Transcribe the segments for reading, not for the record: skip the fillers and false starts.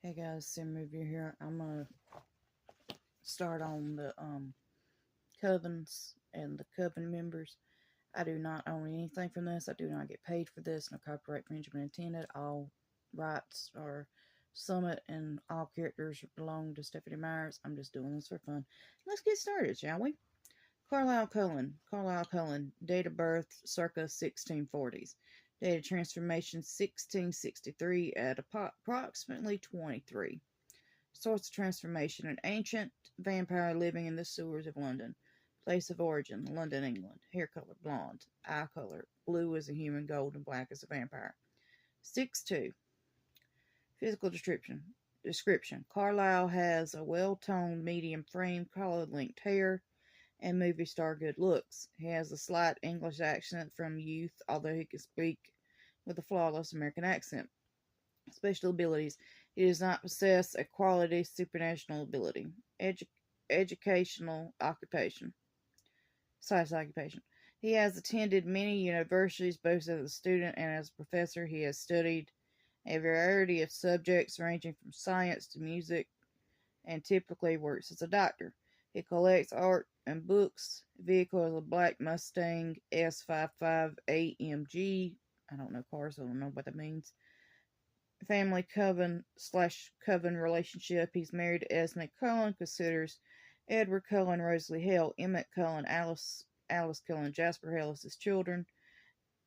Hey guys, Sim Review here. I'm gonna start on the covens and the coven members. I do not own anything from this. I do not get paid for this. No copyright infringement intended. All rights are Summit and all characters belong to Stephanie Myers. I'm just doing this for fun. Let's get started, shall we? Carlisle Cullen. Carlisle Cullen. Date of birth circa 1640s. Date of transformation 1663 at approximately 23. Source of transformation: an ancient vampire living in the sewers of London. Place of origin: London, England. Hair color: blonde. Eye color: blue as a human, gold, and black as a vampire. 6'2". Physical description: Carlisle has a well-toned, medium frame, collar-linked hair, and movie star good looks. He has a slight English accent from youth, although he can speak with a flawless American accent. Special abilities: he does not possess a quality supernatural ability. Educational occupation. Science occupation. He has attended many universities, both as a student and as a professor. He has studied a variety of subjects ranging from science to music, and typically works as a doctor. He collects art and books. Vehicle is a black Mustang S55 AMG. I don't know cars, so I don't know what that means. Family coven/coven relationship. He's married to Esme Cullen, considers Edward Cullen, Rosalie Hale, Emmett Cullen, Alice Cullen, Jasper Hale as his children,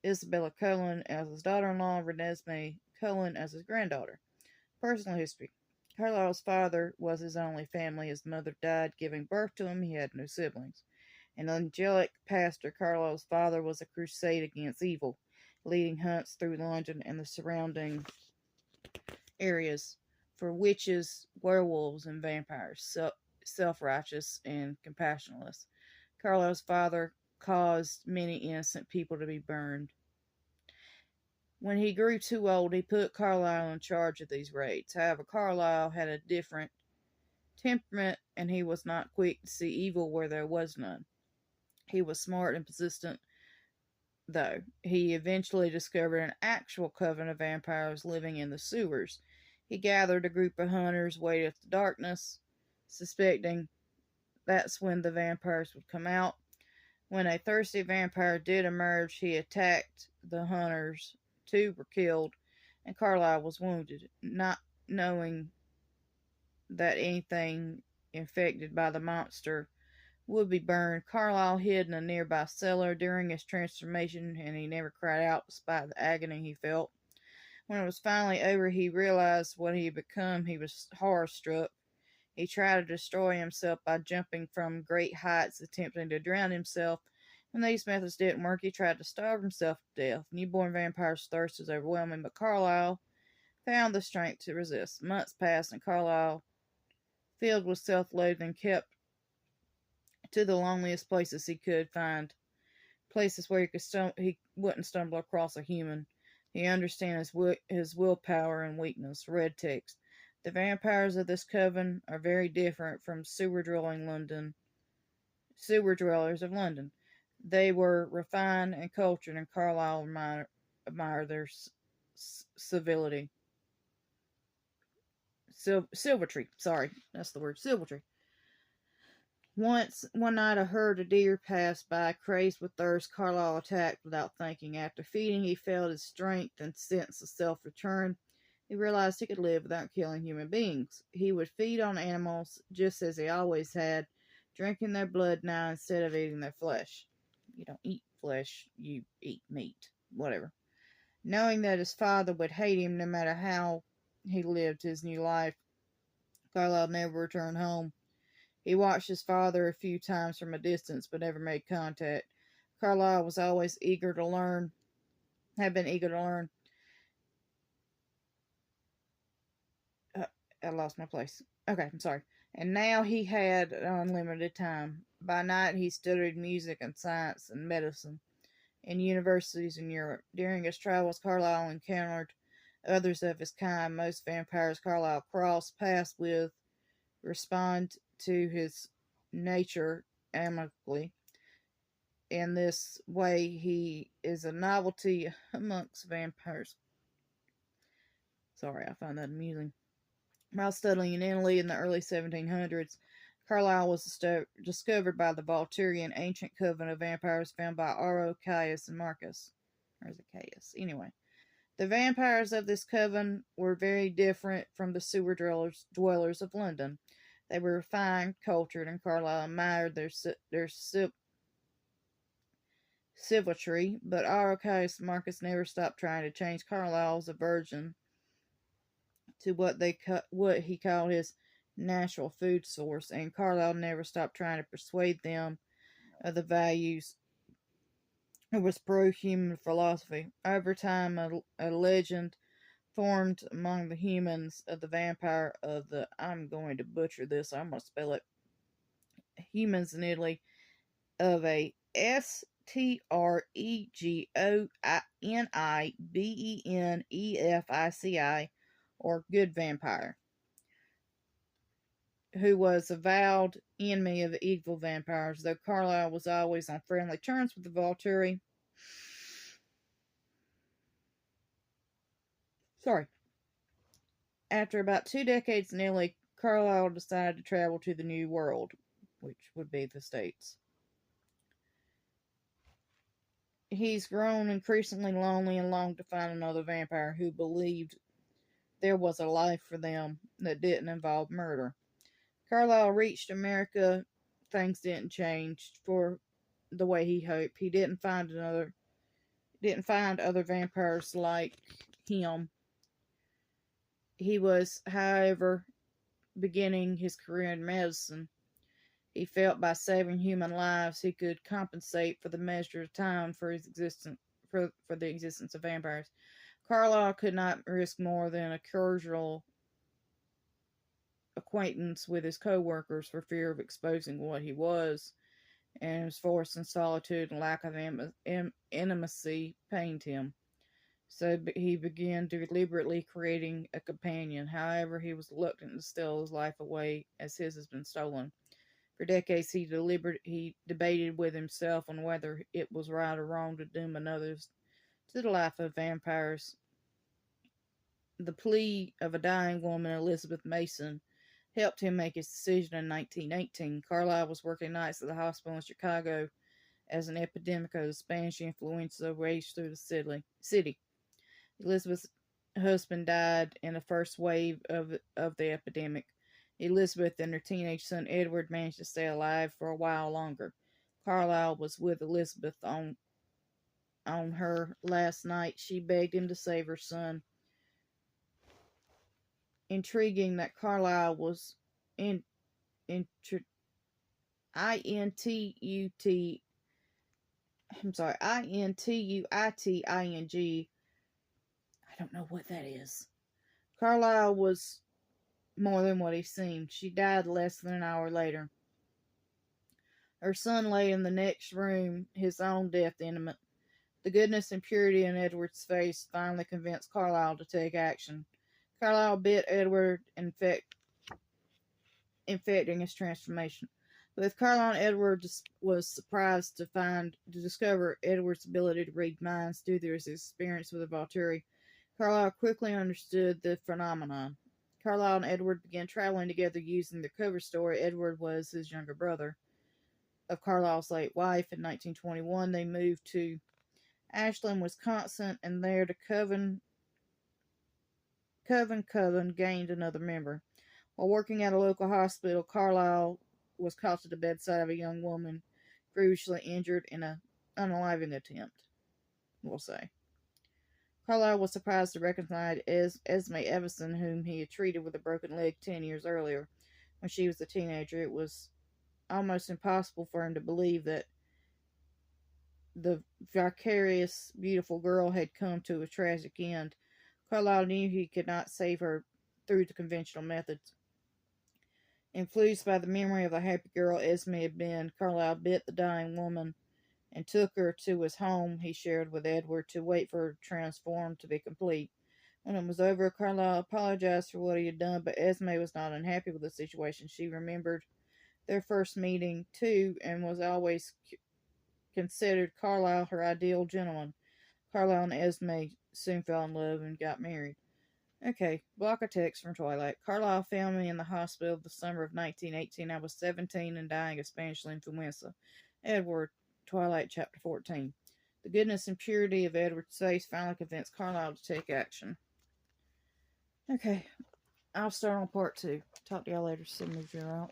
Isabella Cullen as his daughter-in-law, Renesmee Cullen as his granddaughter. Personal history: Carlisle's father was his only family. His mother died giving birth to him. He had no siblings. An angelic pastor, Carlisle's father was a crusade against evil, leading hunts through London and the surrounding areas for witches, werewolves, and vampires, self-righteous and compassionless. Carlisle's father caused many innocent people to be burned. When he grew too old, he put Carlisle in charge of these raids. However, Carlisle had a different temperament, and he was not quick to see evil where there was none. He was smart and persistent, though. He eventually discovered an actual coven of vampires living in the sewers. He gathered a group of hunters, waited for the darkness, suspecting that's when the vampires would come out. When a thirsty vampire did emerge, he attacked the hunters. 2 were killed, and Carlisle was wounded. Not knowing that anything infected by the monster would be burned, Carlisle hid in a nearby cellar during his transformation, and he never cried out despite the agony he felt. When it was finally over, he realized what he had become. He was horror-struck. He tried to destroy himself by jumping from great heights, attempting to drown himself. When these methods didn't work, he tried to starve himself to death. Newborn vampire's thirst was overwhelming, but Carlisle found the strength to resist. Months passed, and Carlisle, filled with self-loathing, kept to the loneliest places he could find. Places where he wouldn't stumble across a human. He understood his willpower and weakness. Red text: the vampires of this coven are very different from sewer dwellers of London. They were refined and cultured, and Carlisle admired their civility. Silvertree. Sorry, that's the word. Silvertree. One night, a herd of deer passed by. Crazed with thirst, Carlisle attacked without thinking. After feeding, he felt his strength and sense of self return. He realized he could live without killing human beings. He would feed on animals, just as he always had, drinking their blood now instead of eating their flesh. You don't eat flesh, you eat meat. Whatever. Knowing that his father would hate him no matter how he lived his new life, Carlisle never returned home. He watched his father a few times from a distance, but never made contact. Carlisle was always eager to learn, had been eager to learn. I lost my place. Okay, I'm sorry. And now he had unlimited time. By night, he studied music and science and medicine in universities in Europe. During his travels, Carlisle encountered others of his kind. Most vampires Carlisle crossed paths with respond to his nature amicably. In this way, he is a novelty amongst vampires. Sorry, I find that amusing. While studying in Italy in the early 1700s, Carlisle was discovered by the Volturian ancient coven of vampires found by Aro, Caius, and Marcus. Or is it Caius? Anyway, the vampires of this coven were very different from the sewer dwellers of London. They were refined, cultured, and Carlisle admired their civility, but Archias Marcus never stopped trying to change Carlyle's aversion to what he called his natural food source, and Carlyle never stopped trying to persuade them of the values of his pro-human philosophy. Over time, a legend formed among the humans of the vampire of the, I'm going to butcher this, I'm going to spell it, humans in Italy, of a Stregonibenefici, or good vampire, who was avowed enemy of the evil vampires, though Carlisle was always on friendly terms with the Volturi. After about 2 decades in Italy, Carlisle decided to travel to the New World, which would be the States. He's grown increasingly lonely and longed to find another vampire who believed there was a life for them that didn't involve murder. Carlisle reached America. Things didn't change for the way he hoped. He didn't find other vampires like him. He was, however, beginning his career in medicine. He felt by saving human lives he could compensate for the measure of time for his existence for the existence of vampires. Carlisle could not risk more than a cordial acquaintance with his co-workers for fear of exposing what he was, and his forced in solitude and lack of intimacy pained him. So he began deliberately creating a companion. However, he was reluctant to steal his life away, as his has been stolen. For decades, he debated with himself on whether it was right or wrong to doom others to the life of vampires. The plea of a dying woman, Elizabeth Mason, helped him make his decision in 1918. Carlisle was working nights at the hospital in Chicago as an epidemic of Spanish influenza raged through the city. Elizabeth's husband died in the first wave of the epidemic. Elizabeth and her teenage son Edward managed to stay alive for a while longer. Carlisle was with Elizabeth on her last night. She begged him to save her son. Intriguing that Carlisle was Intuiting. I don't know what that is. Carlisle was more than what he seemed. She died less than an hour later. Her son lay in the next room, his own death imminent. The goodness and purity in Edward's face finally convinced Carlisle to take action. Carlisle bit Edward, infecting his transformation. Both Carlisle and Edward was surprised to discover Edward's ability to read minds due to his experience with the Volturi. Carlisle quickly understood the phenomenon. Carlisle and Edward began traveling together using their cover story. Edward was his younger brother of Carlisle's late wife. In 1921, they moved to Ashland, Wisconsin, and there the Coven gained another member. While working at a local hospital, Carlisle was called to the bedside of a young woman grievously injured in an unaliving attempt, we'll say. Carlisle was surprised to recognize Esme Everson, whom he had treated with a broken leg 10 years earlier when she was a teenager. It was almost impossible for him to believe that the vicarious, beautiful girl had come to a tragic end. Carlisle knew he could not save her through the conventional methods. Influenced by the memory of the happy girl Esme had been, Carlisle bit the dying woman and took her to his home he shared with Edward to wait for her transform to be complete. When it was over, Carlisle apologized for what he had done, but Esme was not unhappy with the situation. She remembered their first meeting, too, and was always considered Carlisle her ideal gentleman. Carlisle and Esme soon fell in love and got married. Okay, block of text from Twilight. Carlisle found me in the hospital the summer of 1918. I was 17 and dying of Spanish influenza. Edward, Twilight, Chapter 14. The goodness and purity of Edward's face finally convinced Carlisle to take action. Okay, I'll start on part 2. Talk to y'all later. Send me your out.